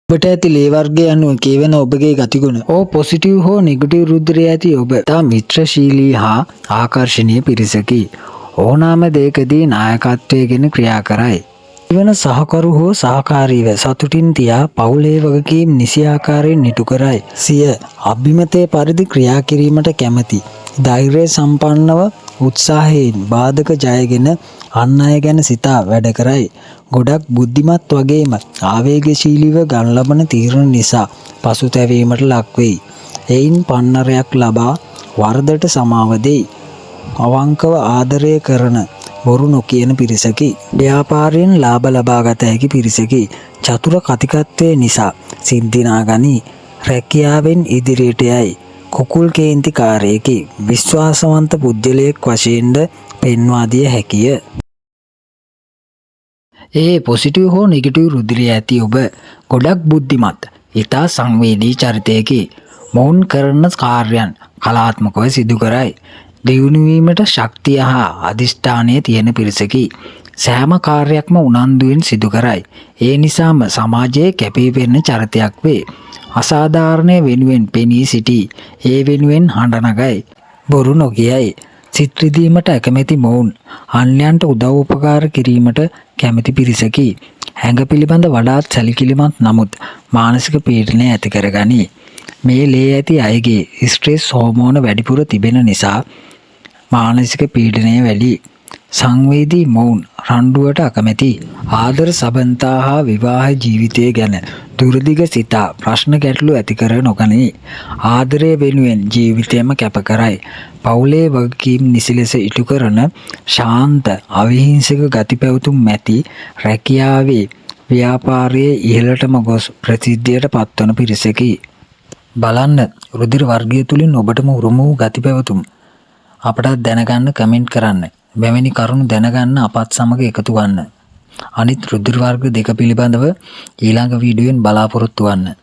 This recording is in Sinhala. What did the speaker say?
ඔබට ඇති ලේ වර්ගය අනුව කියවෙන ඔබගේ ගතිගුණ ඕ පොසිටිව් හෝ නෙගටිව් රුධිරය ඇති ඔබ තා මිත්‍රශීලී හා ආකර්ශනීය පිරිසකි. ඕනෑම දෙයකදී නායකත්වය ගෙන ක්‍රියා කරයි. ජීවන සහකරු හෝ සහකාරීව සතුටින් තියා පවුලේ වගකීම් නිසියාකාරයෙන් ඉටු කරයි. සිය අභිමතය පරිදි ක්‍රියා කිරීමට කැමැති. ධෛර්ය සම්පන්නව උත්සාහයෙන් බාධක ජයගෙන අන් අය ගැන සිතා වැඩ කරයි. ගොඩක් බුද්ධිමත් වගේම ආවේගශීලීව ගන්න ලබන තීරණ නිසා පසුතැවීමට ලක්වෙයි. එයින් පන්නරයක් ලබා වරදට සමාව දෙයි. අවංකව ආදරය කරන බොරු නොකියන පිරිසකි. ව්‍යාපාරයෙන් ලාභ ලබාගත හැකි පිරිසකි. චතුර කතිකත්වය නිසා සිද්ධිනා ගනී. රැකියාවෙන් ඉදිරියට යයි. කුකුල් කේන්ති කාරයකි. විශ්වාසවන්ත පුද්ගලයෙක් වශයෙන්ද පෙන්වා දිය හැකිය. පොසිටිව් හෝ නෙගටිව් රුධිරය ඇති ඔබ ගොඩක් බුද්ධිමත්, ඉතා සංවේදී චරිතයකි. මොවුන් කරන කාර්යයන් කලාත්මකව සිදු කරයි. දියුණුවීමට ශක්තිය හා අධිෂ්ඨානය තියෙන පිරිසකි. සෑම කාර්යයක්ම උනන්දුවෙන් සිදු කරයි. ඒ නිසාම සමාජයේ කැපී පෙනෙන චරිතයක් වේ. අසාධාරණය වෙනුවෙන් පෙනී සිටී. ඒ වෙනුවෙන් හඬ නගයි. බොරු නොකියයි. සිත් රිදීමට අකමැති මොවුන් අන්‍යයන්ට උදව් උපකාර කිරීමට කැමැති පිරිසකි. හැඟ පිළිබඳ වඩාත් සැලකිලිමත් නමුත් මානසික පීඩනය ඇති කරගනී. මේ ලේ ඇති අයගේ ස්ට්‍රෙස් හෝමෝන වැඩිපුර තිබෙන නිසා මානසික පීඩනය වැඩි. සංවේදී මොවුන් රණ්ඩුවට අකමැති. ආදර සබන්තා හා විවාහ ජීවිතය ගැන දුරදිග සිතා ප්‍රශ්න ගැටලු ඇති කර නොගනී. ආදරය වෙනුවෙන් ජීවිතයම කැප කරයි. පවුලේ වගකීම් නිසි ලෙස ඉටු කරන ශාන්ත අවිහිංසක ගති පැවතුම් මැති රැකියාවේ ව්‍යාපාරයේ ඉහළටම ගොස් ප්‍රසිද්ධියට පත්වන පිරිසකි. බලන්න රුධිර වර්ගය තුලින් ඔබටම උරුම වූ ගති පැවතුම් අපටත් දැනගන්න කමෙන්ට් කරන්න. මෙවැනි කරුණු දැනගන්න අපත් සමග එකතු වන්න. අනිත් රුධිර වර්ග දෙක පිළිබඳව ඊළඟ වීඩියෝෙන් බලාපොරොත්තු වන්න.